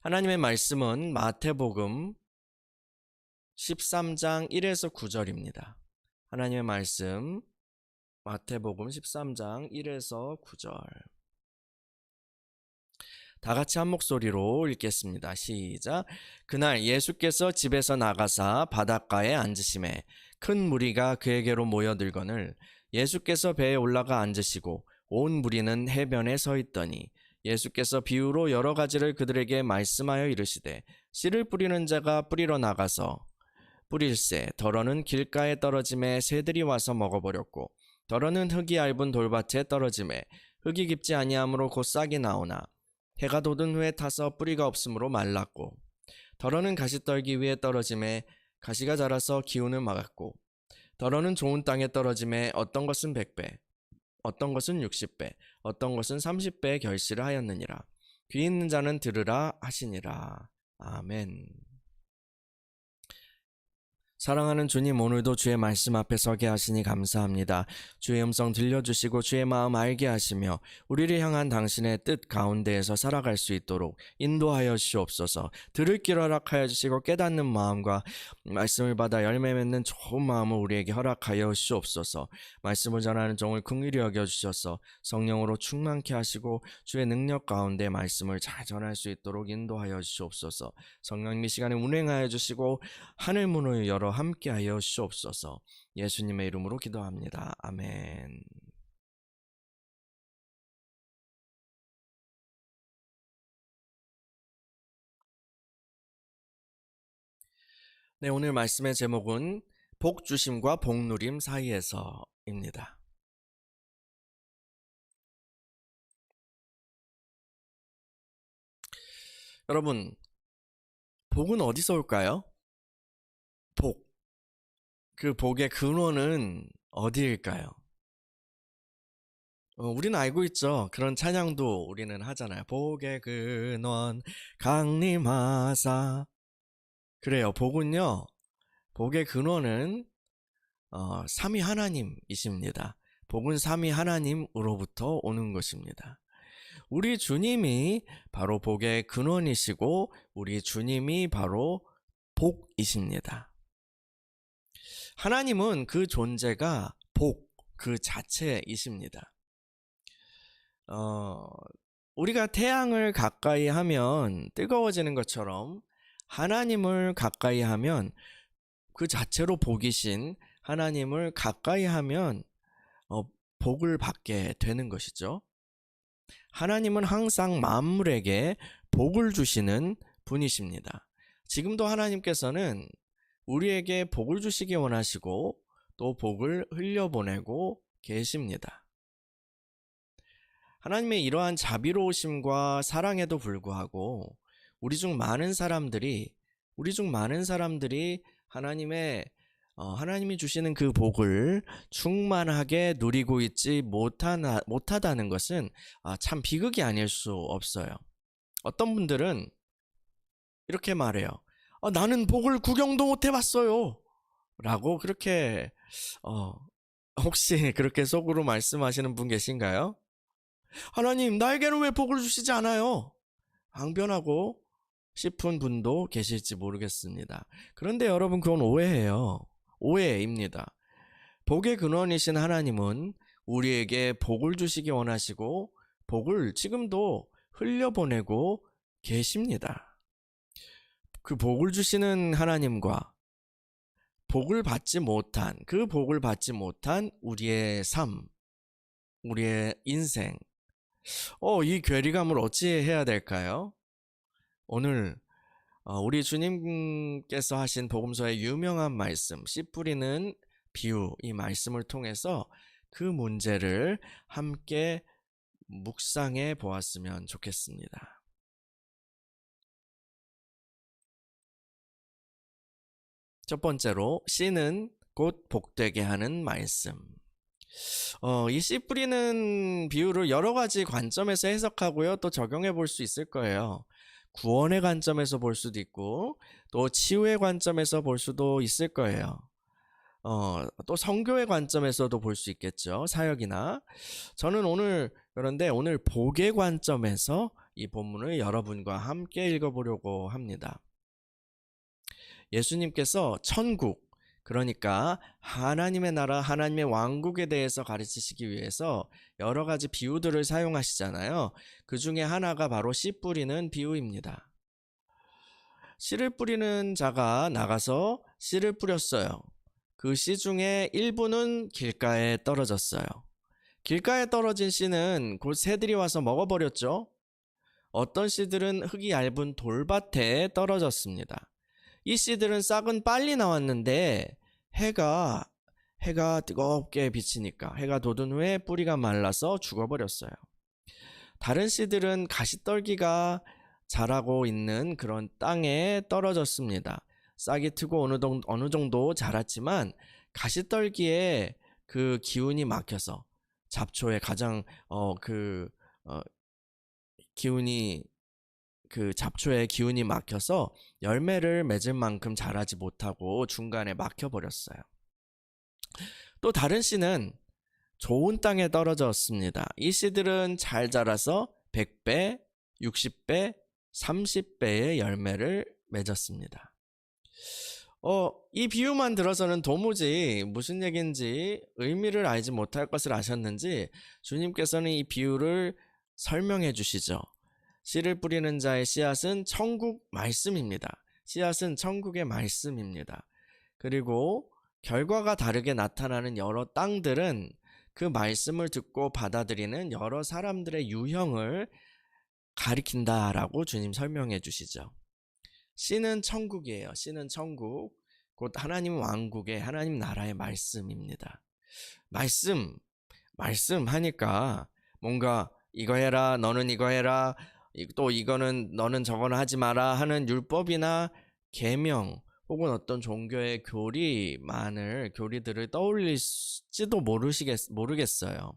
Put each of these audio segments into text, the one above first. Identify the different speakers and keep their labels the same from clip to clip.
Speaker 1: 하나님의 말씀은 마태복음 13장 1에서 9절입니다. 하나님의 말씀 마태복음 13장 1에서 9절. 다 같이 한 목소리로 읽겠습니다. 시작. 그날 예수께서 집에서 나가사 바닷가에 앉으시매 큰 무리가 그에게로 모여들거늘 예수께서 배에 올라가 앉으시고 온 무리는 해변에 서 있더니 예수께서 비유로 여러 가지를 그들에게 말씀하여 이르시되 씨를 뿌리는 자가 뿌리러 나가서 뿌릴새 덜어는 길가에 떨어짐에 새들이 와서 먹어버렸고 덜어는 흙이 얇은 돌밭에 떨어짐에 흙이 깊지 아니하므로 곧 싹이 나오나 해가 돋은 후에 타서 뿌리가 없으므로 말랐고 덜어는 가시떨기 위에 떨어짐에 가시가 자라서 기운을 막았고 덜어는 좋은 땅에 떨어짐에 어떤 것은 100배 어떤 것은 60배 어떤 것은 30배의 결실을 하였느니라. 귀 있는 자는 들으라 하시니라. 아멘. 사랑하는 주님, 오늘도 주의 말씀 앞에 서게 하시니 감사합니다. 주의 음성 들려주시고 주의 마음 알게 하시며 우리를 향한 당신의 뜻 가운데에서 살아갈 수 있도록 인도하여 주시옵소서. 들을 길 허락하여 주시고 깨닫는 마음과 말씀을 받아 열매 맺는 좋은 마음을 우리에게 허락하여 주시옵소서. 말씀을 전하는 종을 긍휼히 여겨주셔서 성령으로 충만케 하시고 주의 능력 가운데 말씀을 잘 전할 수 있도록 인도하여 주시옵소서. 성령님 이 시간에 운행하여 주시고 하늘 문을 열어 함께하여 주시옵소서. 예수님의 이름으로 기도합니다. 아멘. 네, 오늘 말씀의 제목은 복 주심과 복 누림 사이에서입니다. 여러분, 복은 어디서 올까요? 복. 그 복의 근원은 어디일까요? 우리는 알고 있죠. 그런 찬양도 우리는 하잖아요. 복의 근원 강림하사. 그래요. 복은요. 복의 근원은 삼위 하나님이십니다. 복은 삼위 하나님으로부터 오는 것입니다. 우리 주님이 바로 복의 근원이시고 우리 주님이 바로 복이십니다. 하나님은 그 존재가 복 그 자체이십니다. 우리가 태양을 가까이 하면 뜨거워지는 것처럼 하나님을 가까이 하면 그 자체로 복이신 하나님을 가까이 하면 복을 받게 되는 것이죠. 하나님은 항상 만물에게 복을 주시는 분이십니다. 지금도 하나님께서는 우리에게 복을 주시기 원하시고 또 복을 흘려보내고 계십니다. 하나님의 이러한 자비로우심과 사랑에도 불구하고 우리 중 많은 사람들이 하나님이 주시는 그 복을 충만하게 누리고 있지 못하다는 것은 참 비극이 아닐 수 없어요. 어떤 분들은 이렇게 말해요. 나는 복을 구경도 못 해봤어요. 라고 그렇게 혹시 그렇게 속으로 말씀하시는 분 계신가요? 하나님, 나에게는 왜 복을 주시지 않아요? 항변하고 싶은 분도 계실지 모르겠습니다. 그런데 여러분, 그건 오해입니다. 복의 근원이신 하나님은 우리에게 복을 주시기 원하시고 복을 지금도 흘려보내고 계십니다. 그 복을 주시는 하나님과 복을 받지 못한 우리의 삶, 우리의 인생, 이 괴리감을 어찌 해야 될까요? 오늘 우리 주님께서 하신 복음서의 유명한 말씀, 씨 뿌리는 비유, 이 말씀을 통해서 그 문제를 함께 묵상해 보았으면 좋겠습니다. 첫 번째로, 씨는 곧 복되게 하는 말씀. 이 씨 뿌리는 비유를 여러 가지 관점에서 해석하고요, 또 적용해 볼 수 있을 거예요. 구원의 관점에서 볼 수도 있고 또 치유의 관점에서 볼 수도 있을 거예요. 또 선교의 관점에서도 볼 수 있겠죠. 사역이나. 저는 오늘 복의 관점에서 이 본문을 여러분과 함께 읽어보려고 합니다. 예수님께서 천국, 그러니까 하나님의 나라, 하나님의 왕국에 대해서 가르치시기 위해서 여러 가지 비유들을 사용하시잖아요. 그 중에 하나가 바로 씨 뿌리는 비유입니다. 씨를 뿌리는 자가 나가서 씨를 뿌렸어요. 그 씨 중에 일부는 길가에 떨어졌어요. 길가에 떨어진 씨는 곧 새들이 와서 먹어버렸죠. 어떤 씨들은 흙이 얇은 돌밭에 떨어졌습니다. 이 씨들은 싹은 빨리 나왔는데 해가 뜨겁게 비치니까 해가 돋은 후에 뿌리가 말라서 죽어버렸어요. 다른 씨들은 가시떨기가 자라고 있는 그런 땅에 떨어졌습니다. 싹이 트고 어느 정도 자랐지만 가시떨기에 그 기운이 막혀서 잡초에 가장 잡초의 기운이 막혀서 열매를 맺을 만큼 자라지 못하고 중간에 막혀버렸어요. 또 다른 씨는 좋은 땅에 떨어졌습니다. 이 씨들은 잘 자라서 100배, 60배, 30배의 열매를 맺었습니다. 이 비유만 들어서는 도무지 무슨 얘기인지 의미를 알지 못할 것을 아셨는지 주님께서는 이 비유를 설명해 주시죠. 씨를 뿌리는 자의 씨앗은 천국 말씀입니다. 씨앗은 천국의 말씀입니다. 그리고 결과가 다르게 나타나는 여러 땅들은 그 말씀을 듣고 받아들이는 여러 사람들의 유형을 가리킨다라고 주님 설명해 주시죠. 씨는 천국이에요. 씨는 천국, 곧 하나님 왕국의 하나님 나라의 말씀입니다. 말씀 하니까 뭔가 이거 해라, 너는 이거 해라, 또 이거는 너는 저거는 하지 마라 하는 율법이나 계명 혹은 어떤 종교의 교리들을 떠올릴지도 모르겠어요.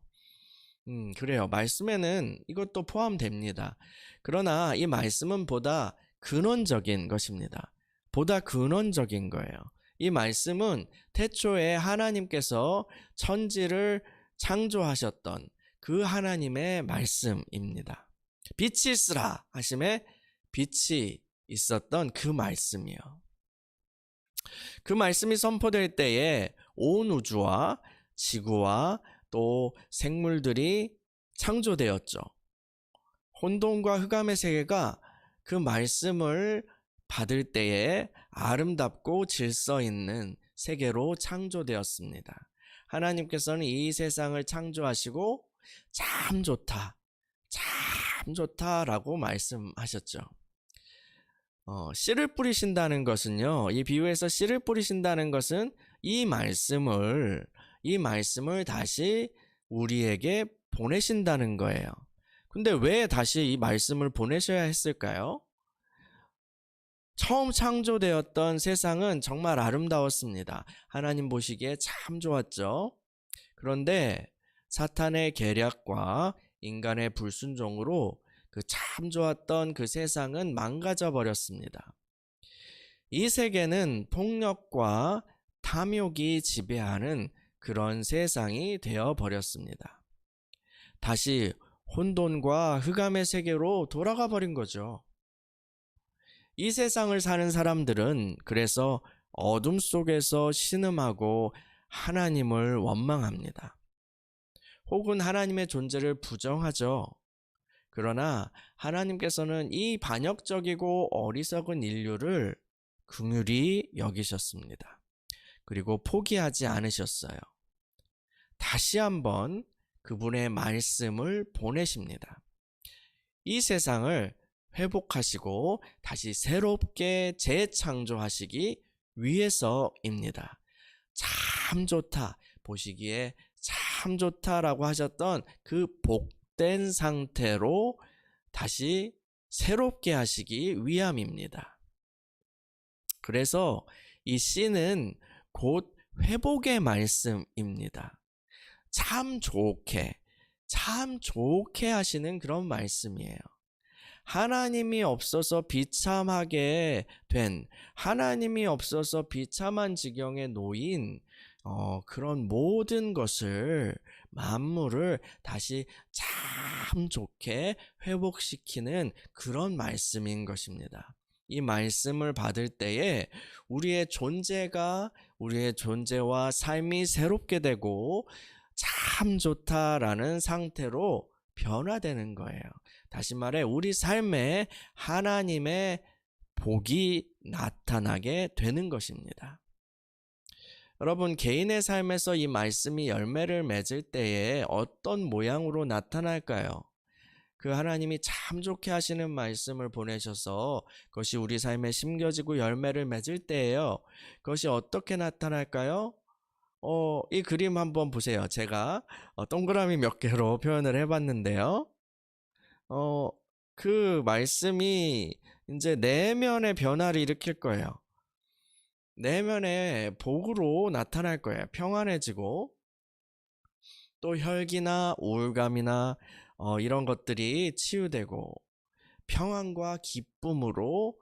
Speaker 1: 그래요. 말씀에는 이것도 포함됩니다. 그러나 이 말씀은 보다 근원적인 것입니다. 보다 근원적인 거예요. 이 말씀은 태초에 하나님께서 천지를 창조하셨던 그 하나님의 말씀입니다. 빛이 있으라 하심에 빛이 있었던 그 말씀이요. 그 말씀이 선포될 때에 온 우주와 지구와 또 생물들이 창조되었죠. 혼돈과 흑암의 세계가 그 말씀을 받을 때에 아름답고 질서 있는 세계로 창조되었습니다. 하나님께서는 이 세상을 창조하시고 참 좋다라고 말씀하셨죠. 씨를 뿌리신다는 것은요, 이 비유에서 씨를 뿌리신다는 것은 이 말씀을 다시 우리에게 보내신다는 거예요. 근데 왜 다시 이 말씀을 보내셔야 했을까요? 처음 창조되었던 세상은 정말 아름다웠습니다. 하나님 보시기에 참 좋았죠. 그런데 사탄의 계략과 인간의 불순종으로 그 참 좋았던 그 세상은 망가져 버렸습니다. 이 세계는 폭력과 탐욕이 지배하는 그런 세상이 되어 버렸습니다. 다시 혼돈과 흑암의 세계로 돌아가 버린 거죠. 이 세상을 사는 사람들은 그래서 어둠 속에서 신음하고 하나님을 원망합니다. 혹은 하나님의 존재를 부정하죠. 그러나 하나님께서는 이 반역적이고 어리석은 인류를 긍휼히 여기셨습니다. 그리고 포기하지 않으셨어요. 다시 한번 그분의 말씀을 보내십니다. 이 세상을 회복하시고 다시 새롭게 재창조하시기 위해서입니다. 참 좋다, 보시기에 참 좋다라고 하셨던 그 복된 상태로 다시 새롭게 하시기 위함입니다. 그래서 이 씨는 곧 회복의 말씀입니다. 참 좋게 하시는 그런 말씀이에요. 하나님이 없어서 비참하게 된, 하나님이 없어서 비참한 지경에 놓인 그런 모든 것을 만물을 다시 참 좋게 회복시키는 그런 말씀인 것입니다. 이 말씀을 받을 때에 우리의 존재와 삶이 새롭게 되고 참 좋다라는 상태로 변화되는 거예요. 다시 말해 우리 삶에 하나님의 복이 나타나게 되는 것입니다. 여러분, 개인의 삶에서 이 말씀이 열매를 맺을 때에 어떤 모양으로 나타날까요? 그 하나님이 참 좋게 하시는 말씀을 보내셔서 그것이 우리 삶에 심겨지고 열매를 맺을 때에요. 그것이 어떻게 나타날까요? 이 그림 한번 보세요. 제가 동그라미 몇 개로 표현을 해봤는데요. 어, 그 말씀이 이제 내면의 변화를 일으킬 거예요. 내면의 복으로 나타날 거예요. 평안해지고 또 혈기나 우울감이나 이런 것들이 치유되고 평안과 기쁨으로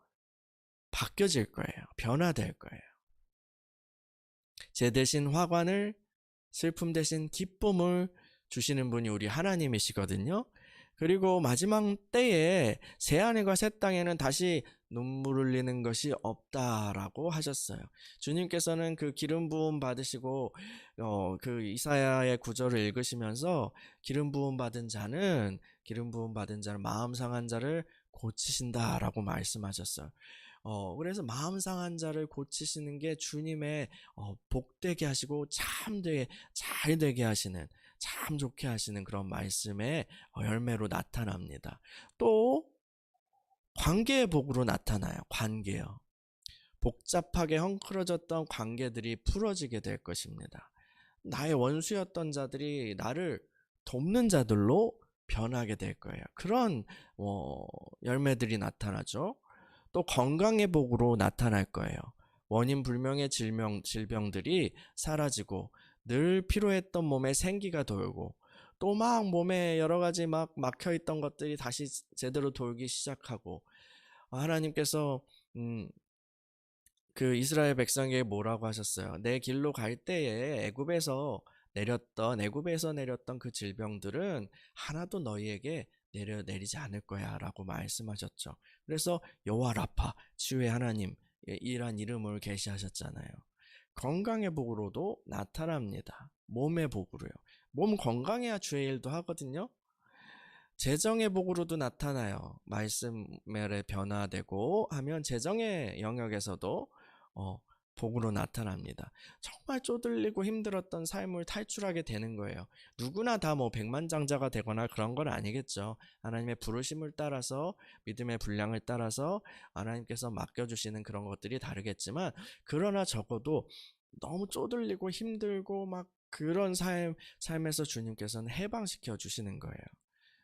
Speaker 1: 바뀌어질 거예요. 변화될 거예요. 제 대신 화관을, 슬픔 대신 기쁨을 주시는 분이 우리 하나님이시거든요. 그리고 마지막 때에 새하늘과 새 땅에는 다시 눈물 흘리는 것이 없다라고 하셨어요. 주님께서는 그 기름 부음 받으시고 그 이사야의 구절을 읽으시면서 기름 부음 받은 자는 마음 상한 자를 고치신다라고 말씀하셨어요. 그래서 마음 상한 자를 고치시는 게 주님의 복되게 하시고 참되게 잘 되게 하시는, 참 좋게 하시는 그런 말씀의 열매로 나타납니다. 또 관계의 복으로 나타나요. 관계요. 복잡하게 헝클어졌던 관계들이 풀어지게 될 것입니다. 나의 원수였던 자들이 나를 돕는 자들로 변하게 될 거예요. 그런 열매들이 나타나죠. 또 건강의 복으로 나타날 거예요. 원인 불명의 질병들이 사라지고 늘 피로했던 몸에 생기가 돌고 또 막 몸에 여러 가지 막 막혀있던 것들이 다시 제대로 돌기 시작하고 하나님께서 그 이스라엘 백성에게 뭐라고 하셨어요? 내 길로 갈 때에 애굽에서 내렸던 그 질병들은 하나도 너희에게 내리지 않을 거야 라고 말씀하셨죠. 그래서 여호와 라파, 치유의 하나님 이란 이름을 계시하셨잖아요. 건강의 복으로도 나타납니다. 몸의 복으로요. 몸 건강해야 주의 일도 하거든요. 재정의 복으로도 나타나요. 말씀에 변화되고 하면 재정의 영역에서도 복으로 나타납니다. 정말 쪼들리고 힘들었던 삶을 탈출하게 되는 거예요. 누구나 다 백만장자가 되거나 그런 건 아니겠죠. 하나님의 부르심을 따라서, 믿음의 분량을 따라서 하나님께서 맡겨주시는 그런 것들이 다르겠지만, 그러나 적어도 너무 쪼들리고 힘들고 막 그런 삶에서 주님께서는 해방시켜 주시는 거예요.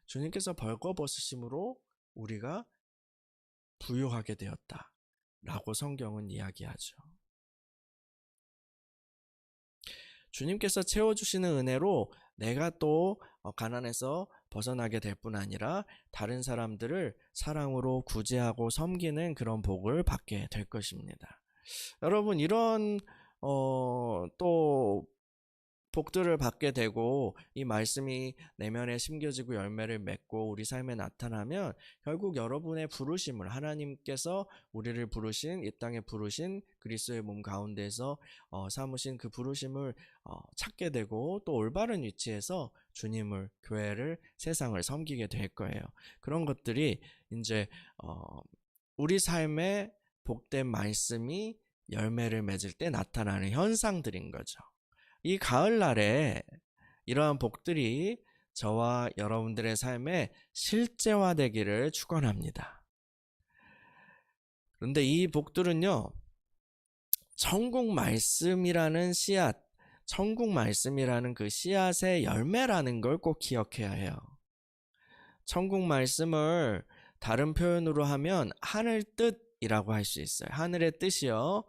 Speaker 1: 주님께서 벌거벗으심으로 우리가 부유하게 되었다 라고 성경은 이야기하죠. 주님께서 채워주시는 은혜로 내가 또 가난에서 벗어나게 될 뿐 아니라 다른 사람들을 사랑으로 구제하고 섬기는 그런 복을 받게 될 것입니다. 여러분, 이런 또 복들을 받게 되고 이 말씀이 내면에 심겨지고 열매를 맺고 우리 삶에 나타나면 결국 여러분의 부르심을, 하나님께서 우리를 부르신, 이 땅에 부르신 그리스도의 몸 가운데서 삼으신 그 부르심을 찾게 되고 또 올바른 위치에서 주님을, 교회를, 세상을 섬기게 될 거예요. 그런 것들이 이제 우리 삶에 복된 말씀이 열매를 맺을 때 나타나는 현상들인 거죠. 이 가을날에 이러한 복들이 저와 여러분들의 삶에 실제화되기를 축원합니다. 그런데 이 복들은요, 천국 말씀이라는 그 씨앗의 열매라는 걸 꼭 기억해야 해요. 천국 말씀을 다른 표현으로 하면 하늘 뜻이라고 할 수 있어요. 하늘의 뜻이요.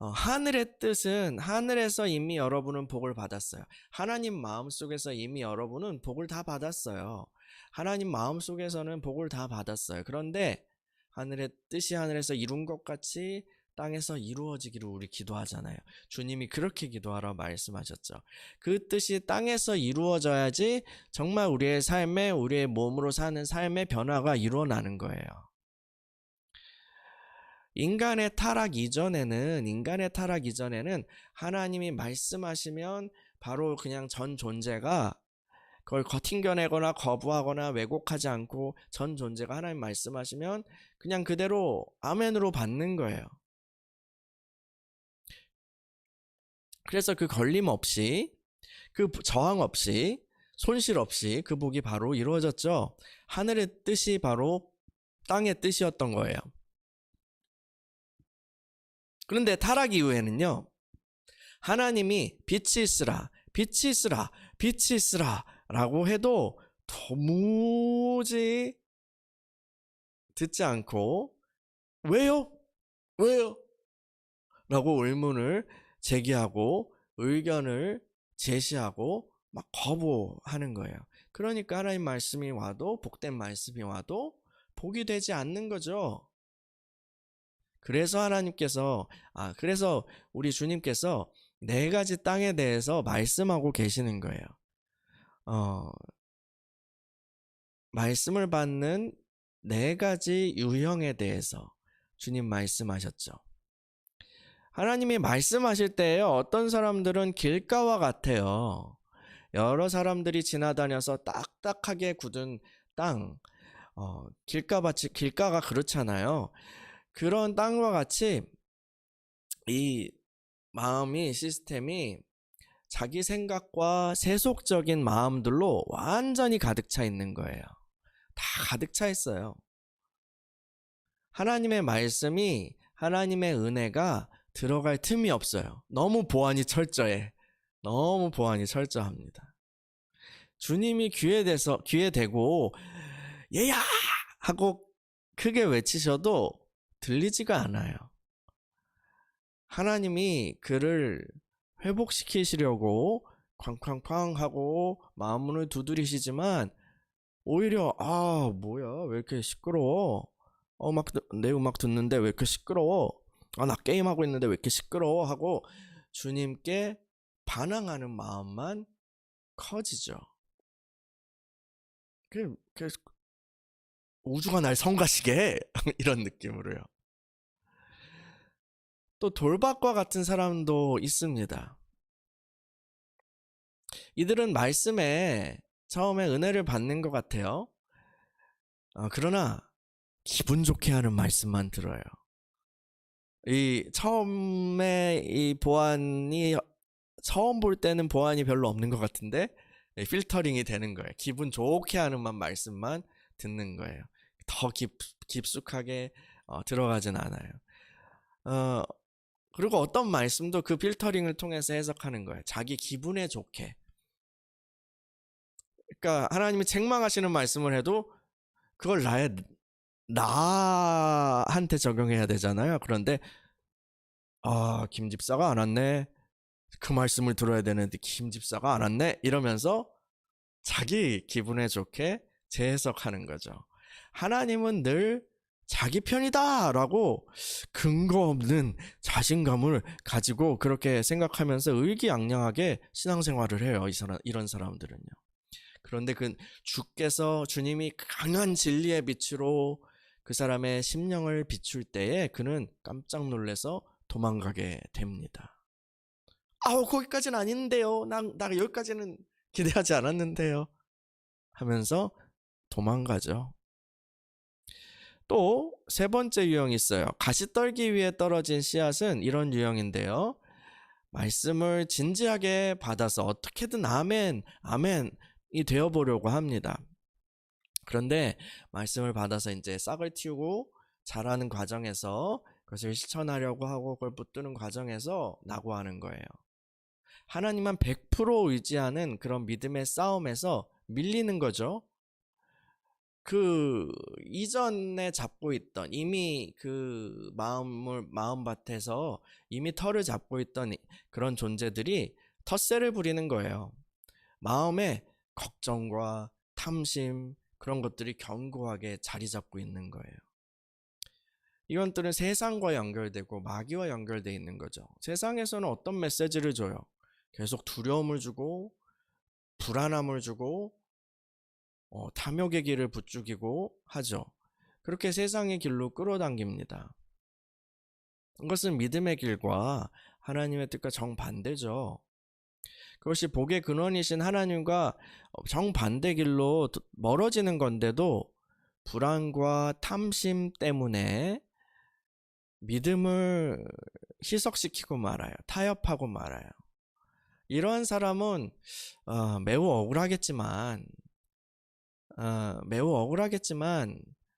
Speaker 1: 하늘의 뜻은 하늘에서 이미 여러분은 복을 받았어요. 하나님 마음속에서 이미 여러분은 복을 다 받았어요. 하나님 마음속에서는 복을 다 받았어요. 그런데 하늘의 뜻이 하늘에서 이룬 것 같이 땅에서 이루어지기를 우리 기도하잖아요. 주님이 그렇게 기도하라 말씀하셨죠. 그 뜻이 땅에서 이루어져야지 정말 우리의 삶에, 우리의 몸으로 사는 삶의 변화가 일어나는 거예요. 인간의 타락 이전에는 하나님이 말씀하시면 바로 그냥 전 존재가 그걸 튕겨내거나 거부하거나 왜곡하지 않고 전 존재가 하나님 말씀하시면 그냥 그대로 아멘으로 받는 거예요. 그래서 그 걸림 없이, 그 저항 없이, 손실 없이 그 복이 바로 이루어졌죠. 하늘의 뜻이 바로 땅의 뜻이었던 거예요. 그런데 타락 이후에는요, 하나님이 빛이 있으라, 빛이 있으라, 빛이 있으라 라고 해도 도무지 듣지 않고 왜요? 왜요? 라고 의문을 제기하고 의견을 제시하고 막 거부하는 거예요. 그러니까 하나님 말씀이 와도, 복된 말씀이 와도 복이 되지 않는 거죠. 그래서 그래서 우리 주님께서 4가지 땅에 대해서 말씀하고 계시는 거예요. 말씀을 받는 4가지 유형에 대해서 주님 말씀하셨죠. 하나님이 말씀하실 때 어떤 사람들은 길가와 같아요. 여러 사람들이 지나다녀서 딱딱하게 굳은 땅, 길가가 그렇잖아요. 그런 땅과 같이 이 시스템이 자기 생각과 세속적인 마음들로 완전히 가득 차 있는 거예요. 다 가득 차 있어요. 하나님의 말씀이, 하나님의 은혜가 들어갈 틈이 없어요. 너무 보안이 철저합니다. 주님이 귀에 대고 얘야! 하고 크게 외치셔도 들리지가 않아요. 하나님이 그를 회복시키시려고 쾅쾅쾅 하고 마음문을 두드리시지만 오히려 뭐야 왜 이렇게 시끄러워, 내 음악 듣는데 왜 이렇게 시끄러워, 나 게임하고 있는데 왜 이렇게 시끄러워 하고 주님께 반항하는 마음만 커지죠. 그 우주가 날 성가시게 이런 느낌으로요. 또 돌박과 같은 사람도 있습니다. 이들은 말씀에 처음에 은혜를 받는 것 같아요. 그러나 기분 좋게 하는 말씀만 들어요. 처음에 처음 볼 때는 보안이 별로 없는 것 같은데 필터링이 되는 거예요. 기분 좋게 하는 말씀만 듣는 거예요. 더 깊숙하게 들어가진 않아요. 그리고 어떤 말씀도 그 필터링을 통해서 해석하는 거예요. 자기 기분에 좋게. 그러니까 하나님이 책망하시는 말씀을 해도 그걸 나한테 적용해야 되잖아요. 그런데 김 집사가 안 왔네. 그 말씀을 들어야 되는데 김 집사가 안 왔네. 이러면서 자기 기분에 좋게 재해석하는 거죠. 하나님은 늘 자기 편이다 라고 근거 없는 자신감을 가지고 그렇게 생각하면서 의기양양하게 신앙생활을 해요. 이런 사람들은요. 그런데 주님이 강한 진리의 빛으로 그 사람의 심령을 비출 때에 그는 깜짝 놀라서 도망가게 됩니다. 거기까지는 아닌데요. 나 여기까지는 기대하지 않았는데요. 하면서 도망가죠. 또 3번째 유형이 있어요. 가시떨기 위에 떨어진 씨앗은 이런 유형인데요. 말씀을 진지하게 받아서 어떻게든 아멘이 되어보려고 합니다. 그런데 말씀을 받아서 이제 싹을 틔우고 자라는 과정에서 그것을 실천하려고 하고 그걸 붙드는 과정에서 낙오하는 거예요. 하나님만 100% 의지하는 그런 믿음의 싸움에서 밀리는 거죠. 이전에 잡고 있던, 이미 그 마음밭에서 이미 털을 잡고 있던 그런 존재들이 텃세를 부리는 거예요. 마음에 걱정과 탐심, 그런 것들이 견고하게 자리 잡고 있는 거예요. 이것들은 세상과 연결되고 마귀와 연결되어 있는 거죠. 세상에서는 어떤 메시지를 줘요? 계속 두려움을 주고 불안함을 주고 탐욕의 길을 부추기고 하죠. 그렇게 세상의 길로 끌어당깁니다. 그것은 믿음의 길과 하나님의 뜻과 정반대죠. 그것이 복의 근원이신 하나님과 정반대 길로 멀어지는 건데도 불안과 탐심 때문에 믿음을 희석시키고 말아요. 타협하고 말아요. 이러한 사람은 매우 억울하겠지만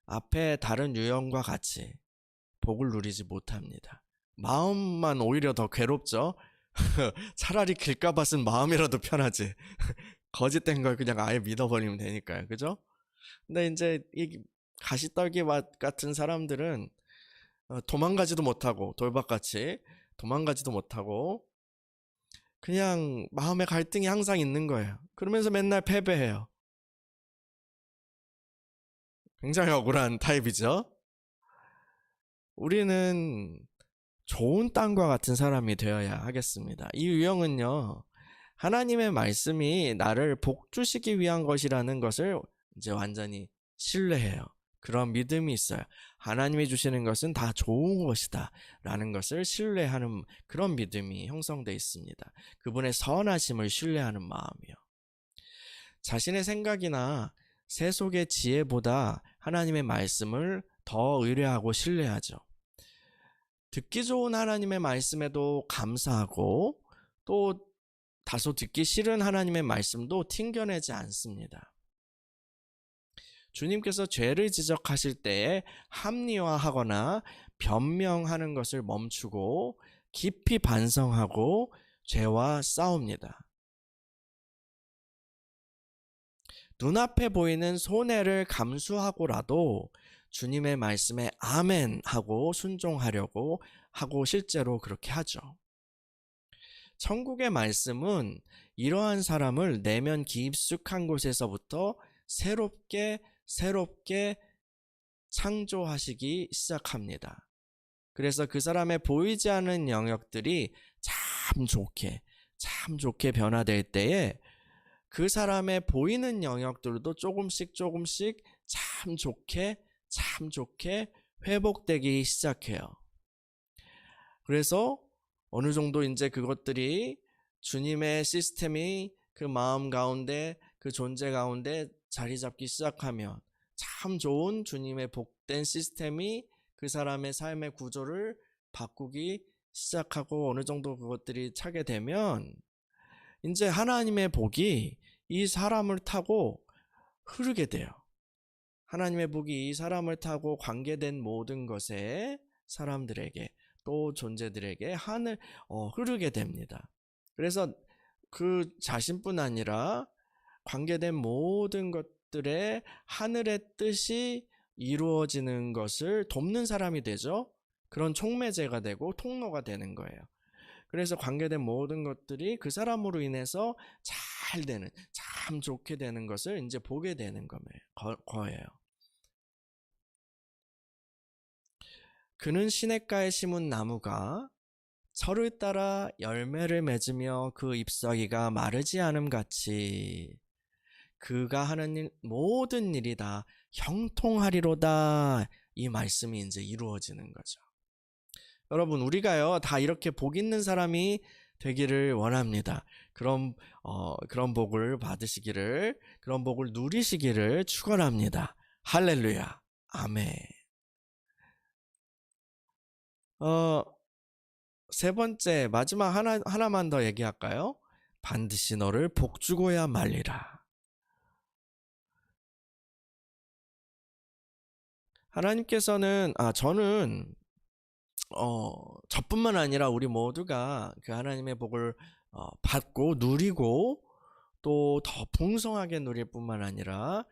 Speaker 1: 앞에 다른 유형과 같이 복을 누리지 못합니다. 마음만 오히려 더 괴롭죠. 차라리 길가밭 쓴 마음이라도 편하지. 거짓된 걸 그냥 아예 믿어버리면 되니까요. 그죠? 근데 이제 이 가시떨기밭 같은 사람들은 도망가지도 못하고 돌밭같이 도망가지도 못하고 그냥 마음의 갈등이 항상 있는 거예요. 그러면서 맨날 패배해요. 굉장히 억울한 타입이죠. 우리는 좋은 땅과 같은 사람이 되어야 하겠습니다. 이 유형은요, 하나님의 말씀이 나를 복 주시기 위한 것이라는 것을 이제 완전히 신뢰해요. 그런 믿음이 있어요. 하나님이 주시는 것은 다 좋은 것이다 라는 것을 신뢰하는 그런 믿음이 형성되어 있습니다. 그분의 선하심을 신뢰하는 마음이요. 자신의 생각이나 세속의 지혜보다 하나님의 말씀을 더 의뢰하고 신뢰하죠. 듣기 좋은 하나님의 말씀에도 감사하고 또 다소 듣기 싫은 하나님의 말씀도 튕겨내지 않습니다. 주님께서 죄를 지적하실 때에 합리화하거나 변명하는 것을 멈추고 깊이 반성하고 죄와 싸웁니다. 눈앞에 보이는 손해를 감수하고라도 주님의 말씀에 아멘 하고 순종하려고 하고 실제로 그렇게 하죠. 천국의 말씀은 이러한 사람을 내면 깊숙한 곳에서부터 새롭게 창조하시기 시작합니다. 그래서 그 사람의 보이지 않는 영역들이 참 좋게 변화될 때에 그 사람의 보이는 영역들도 조금씩 참 좋게 회복되기 시작해요. 그래서 어느 정도 이제 그것들이 주님의 시스템이 그 마음 가운데 그 존재 가운데 자리 잡기 시작하면 참 좋은 주님의 복된 시스템이 그 사람의 삶의 구조를 바꾸기 시작하고 어느 정도 그것들이 차게 되면 이제 하나님의 복이 이 사람을 타고 흐르게 돼요. 하나님의 복이 이 사람을 타고 관계된 모든 것에 사람들에게 또 존재들에게 흐르게 됩니다. 그래서 그 자신뿐 아니라 관계된 모든 것들의 하늘의 뜻이 이루어지는 것을 돕는 사람이 되죠. 그런 촉매제가 되고 통로가 되는 거예요. 그래서 관계된 모든 것들이 그 사람으로 인해서 잘 되는, 참 좋게 되는 것을 이제 보게 되는 거예요. 그는 시냇가에 심은 나무가 철을 따라 열매를 맺으며 그 잎사귀가 마르지 않음 같이 그가 하는 모든 일이 다 형통하리로다. 이 말씀이 이제 이루어지는 거죠. 여러분, 우리가요 다 이렇게 복 있는 사람이 되기를 원합니다. 그런 복을 받으시기를, 그런 복을 누리시기를 축원합니다. 할렐루야, 아멘. 세 번째, 마지막 하나만 더 얘기할까요? 반드시 너를 복주고야 말리라. 하나님께서는 저는 저뿐만 아니라 우리 모두가 그 하나님의 복을 받고 누리고 또 더 풍성하게 누릴 뿐만 아니라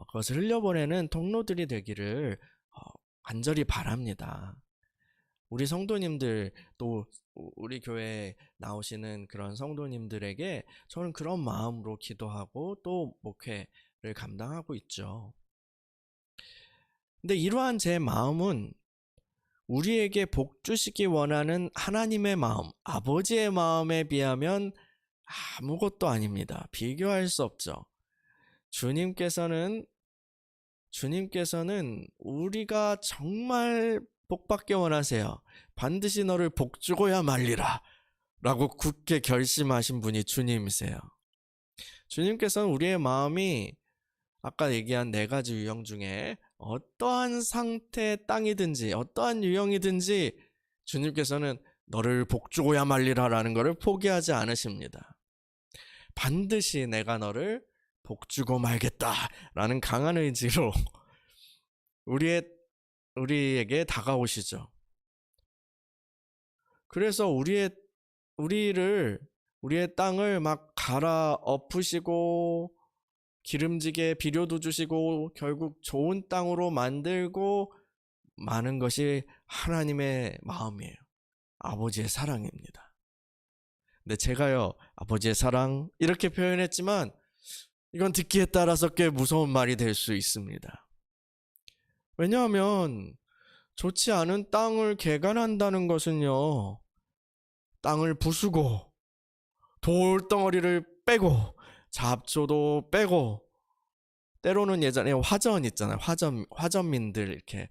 Speaker 1: 그것을 흘려보내는 통로들이 되기를 간절히 바랍니다. 우리 성도님들 또 우리 교회에 나오시는 그런 성도님들에게 저는 그런 마음으로 기도하고 또 목회를 감당하고 있죠. 근데 이러한 제 마음은 우리에게 복 주시기 원하는 하나님의 마음, 아버지의 마음에 비하면 아무것도 아닙니다. 비교할 수 없죠. 주님께서는 우리가 정말 복받기 원하세요. 반드시 너를 복 주고야 말리라 라고 굳게 결심하신 분이 주님이세요. 주님께서는 우리의 마음이 아까 얘기한 4가지 유형 중에 어떠한 상태의 땅이든지 어떠한 유형이든지 주님께서는 너를 복 주고야 말리라 라는 것을 포기하지 않으십니다. 반드시 내가 너를 복 주고 말겠다 라는 강한 의지로 우리에게 다가오시죠. 그래서 우리의 땅을 막 갈아 엎으시고 기름지게 비료도 주시고 결국 좋은 땅으로 만들고 마는 것이 하나님의 마음이에요. 아버지의 사랑입니다. 근데 제가요, 아버지의 사랑 이렇게 표현했지만 이건 듣기에 따라서 꽤 무서운 말이 될 수 있습니다. 왜냐하면 좋지 않은 땅을 개간한다는 것은요, 땅을 부수고 돌덩어리를 빼고 잡초도 빼고, 때로는 예전에 화전 있잖아요. 화전민들 이렇게.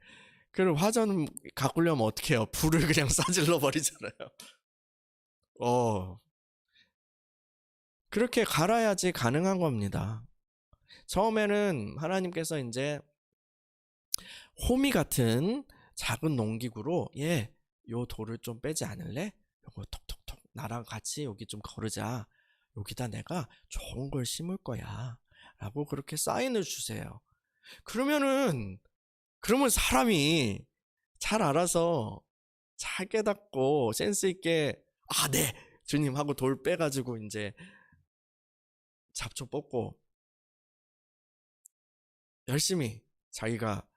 Speaker 1: 그리고 화전 가꾸려면 어떻게 해요? 불을 그냥 싸질러 버리잖아요. 그렇게 갈아야지 가능한 겁니다. 처음에는 하나님께서 이제 호미 같은 작은 농기구로 요 돌을 좀 빼지 않을래? 요거 톡톡톡 나랑 같이 여기 좀 거르자. 여기다 내가 좋은 걸 심을 거야 라고 그렇게 사인을 주세요. 그러면 사람이 잘 알아서 잘 깨닫고 센스 있게 네 주님 하고 돌 빼가지고 이제 잡초 뽑고 열심히 자기가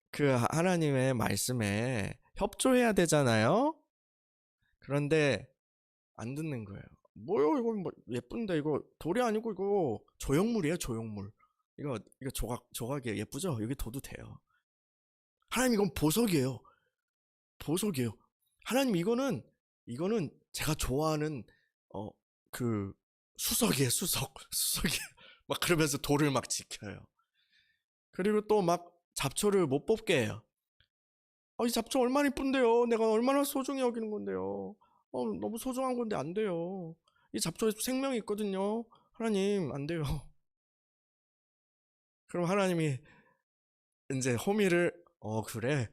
Speaker 1: 그 하나님의 말씀에 협조해야 되잖아요. 그런데 안 듣는 거예요. 뭐요? 이거 뭐 예쁜데 이거 돌이 아니고 이거 조형물이에요. 조형물. 이거 조각이에요. 예쁘죠? 여기 둬도 돼요. 하나님 이건 보석이에요. 보석이에요. 하나님 이거는 제가 좋아하는 그 수석이에요. 수석이에요. 막 그러면서 돌을 막 지켜요. 그리고 또 막 잡초를 못 뽑게 해요. 이 잡초 얼마나 이쁜데요. 내가 얼마나 소중히 여기는 건데요. 너무 소중한 건데 안 돼요. 이 잡초에 생명이 있거든요. 하나님 안 돼요. 그럼 하나님이 이제 호미를 그래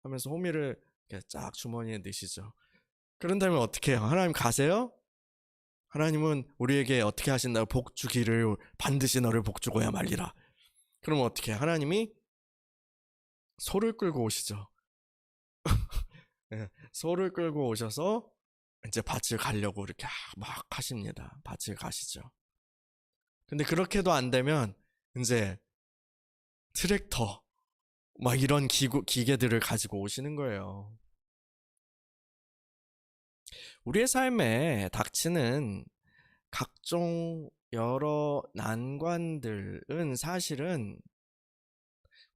Speaker 1: 하면서 호미를 이렇게 쫙 주머니에 넣으시죠. 그런 다음에 어떻게 해요? 하나님 가세요? 하나님은 우리에게 어떻게 하신다고? 복 주기를 반드시 너를 복 주고야 말리라. 그러면 어떻게 해요? 하나님이 소를 끌고 오시죠. 소를 끌고 오셔서 이제 밭을 가려고 이렇게 막 하십니다. 밭을 가시죠. 근데 그렇게도 안 되면 이제 트랙터 막 이런 기계들을 가지고 오시는 거예요. 우리의 삶에 닥치는 각종 여러 난관들은 사실은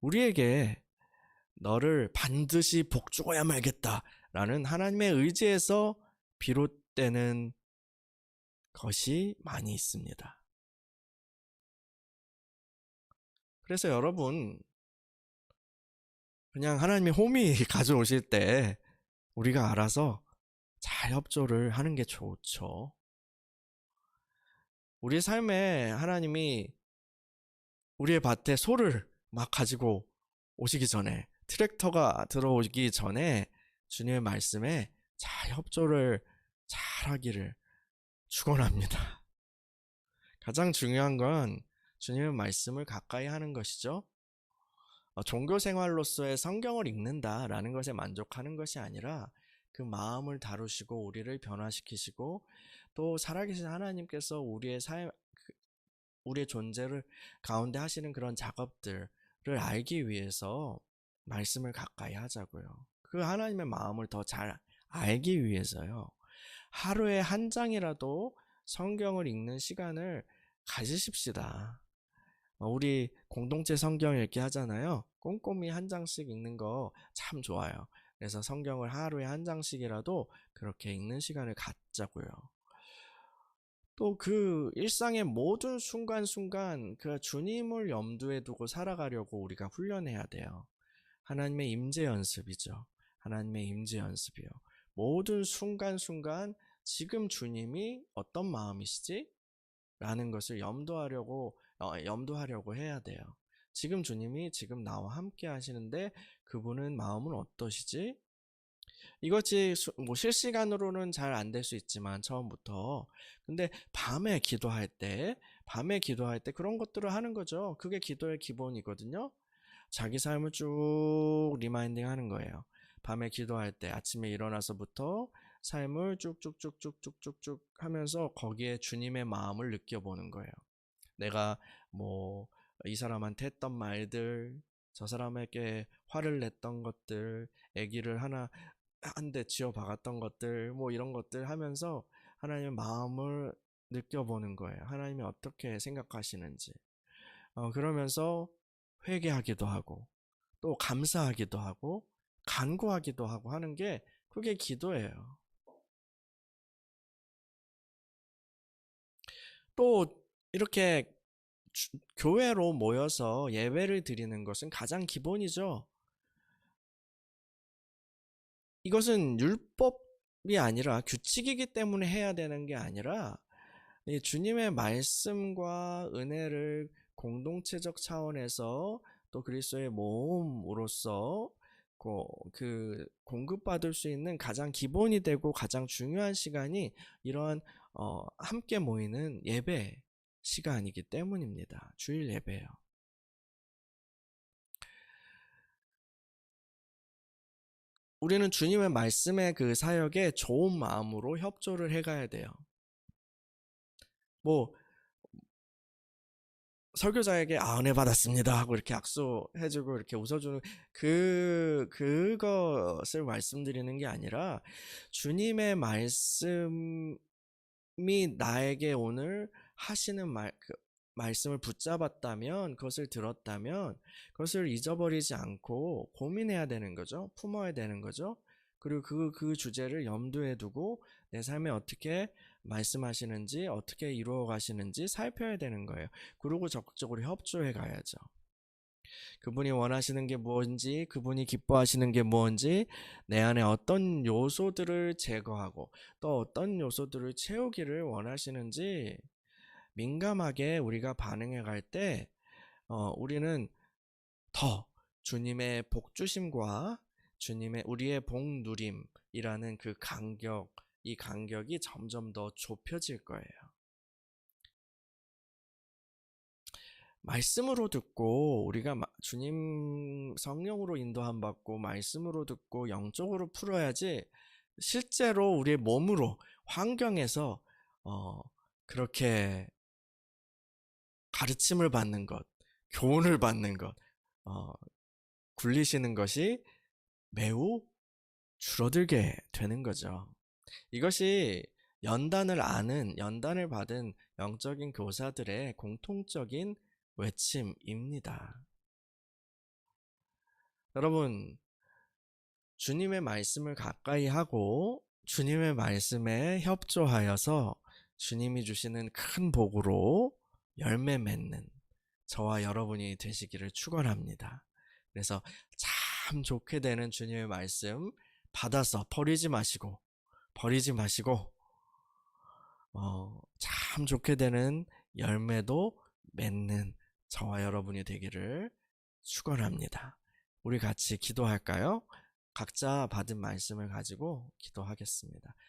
Speaker 1: 우리에게 너를 반드시 복주어야 말겠다라는 하나님의 의지에서 비롯되는 것이 많이 있습니다. 그래서 여러분, 그냥 하나님이 호미 가져오실 때 우리가 알아서 잘 협조를 하는 게 좋죠. 우리 삶에 하나님이 우리의 밭에 소를 막 가지고 오시기 전에, 트랙터가 들어오기 전에 주님의 말씀에 잘 협조를 잘 하기를 축원합니다. 가장 중요한 건 주님의 말씀을 가까이 하는 것이죠. 종교 생활로서의 성경을 읽는다라는 것에 만족하는 것이 아니라 그 마음을 다루시고 우리를 변화시키시고 또 살아계신 하나님께서 우리의 존재를 가운데 하시는 그런 작업들을 알기 위해서 말씀을 가까이 하자고요. 그 하나님의 마음을 더 잘 알기 위해서요. 하루에 한 장이라도 성경을 읽는 시간을 가지십시다. 우리 공동체 성경 읽기 하잖아요. 꼼꼼히 한 장씩 읽는 거 참 좋아요. 그래서 성경을 하루에 한 장씩이라도 그렇게 읽는 시간을 갖자고요. 또 그 일상의 모든 순간순간 그 주님을 염두에 두고 살아가려고 우리가 훈련해야 돼요. 하나님의 임재 연습이죠. 하나님의 임재 연습이요. 모든 순간순간 지금 주님이 어떤 마음이시지? 라는 것을 염두하려고 해야 돼요. 지금 주님이 지금 나와 함께 하시는데 그분은 마음은 어떠시지? 이것이 뭐 실시간으로는 잘 안 될 수 있지만 처음부터 근데 밤에 기도할 때 그런 것들을 하는 거죠. 그게 기도의 기본이거든요. 자기 삶을 쭉 리마인딩 하는 거예요. 밤에 기도할 때 아침에 일어나서부터 삶을 쭉쭉쭉쭉쭉쭉쭉 하면서 거기에 주님의 마음을 느껴보는 거예요. 내가 뭐 이 사람한테 했던 말들, 저 사람에게 화를 냈던 것들, 애기를 한 대 쥐어 박았던 것들, 뭐 이런 것들 하면서 하나님의 마음을 느껴보는 거예요. 하나님이 어떻게 생각하시는지. 그러면서 회개하기도 하고, 또 감사하기도 하고, 간구하기도 하고 하는 게 그게 기도예요. 또 이렇게 교회로 모여서 예배를 드리는 것은 가장 기본이죠. 이것은 율법이 아니라 규칙이기 때문에 해야 되는 게 아니라 이 주님의 말씀과 은혜를 공동체적 차원에서 또 그리스도의 몸으로서 공급받을 수 있는 가장 기본이 되고 가장 중요한 시간이 이러한 함께 모이는 예배 시간이기 때문입니다. 주일 예배요. 우리는 주님의 말씀의 그 사역에 좋은 마음으로 협조를 해가야 돼요. 뭐 설교자에게 은혜 받았습니다 하고 이렇게 악수해주고 이렇게 웃어주는 그것을 말씀드리는 게 아니라 주님의 말씀이 나에게 오늘 하시는 말씀을 붙잡았다면 그것을 들었다면 그것을 잊어버리지 않고 고민해야 되는 거죠. 품어야 되는 거죠. 그리고 그 주제를 염두에 두고 내 삶에 어떻게 말씀하시는지 어떻게 이루어 가시는지 살펴야 되는 거예요. 그리고 적극적으로 협조해 가야죠. 그분이 원하시는 게 뭔지, 그분이 기뻐하시는 게 뭔지, 내 안에 어떤 요소들을 제거하고 또 어떤 요소들을 채우기를 원하시는지 민감하게 우리가 반응해 갈 때, 우리는 더 주님의 복주심과 우리의 복누림이라는 이 간격이 점점 더 좁혀질 거예요. 말씀으로 듣고 우리가 주님 성령으로 인도함 받고 말씀으로 듣고 영적으로 풀어야지 실제로 우리의 몸으로 환경에서 그렇게 가르침을 받는 것, 교훈을 받는 것, 굴리시는 것이 매우 줄어들게 되는 거죠. 이것이 연단을 받은 영적인 교사들의 공통적인 외침입니다. 여러분, 주님의 말씀을 가까이 하고 주님의 말씀에 협조하여서 주님이 주시는 큰 복으로 열매 맺는 저와 여러분이 되시기를 축원합니다. 그래서 참 좋게 되는 주님의 말씀 받아서 버리지 마시고 참 좋게 되는 열매도 맺는 저와 여러분이 되기를 축원합니다. 우리 같이 기도할까요? 각자 받은 말씀을 가지고 기도하겠습니다.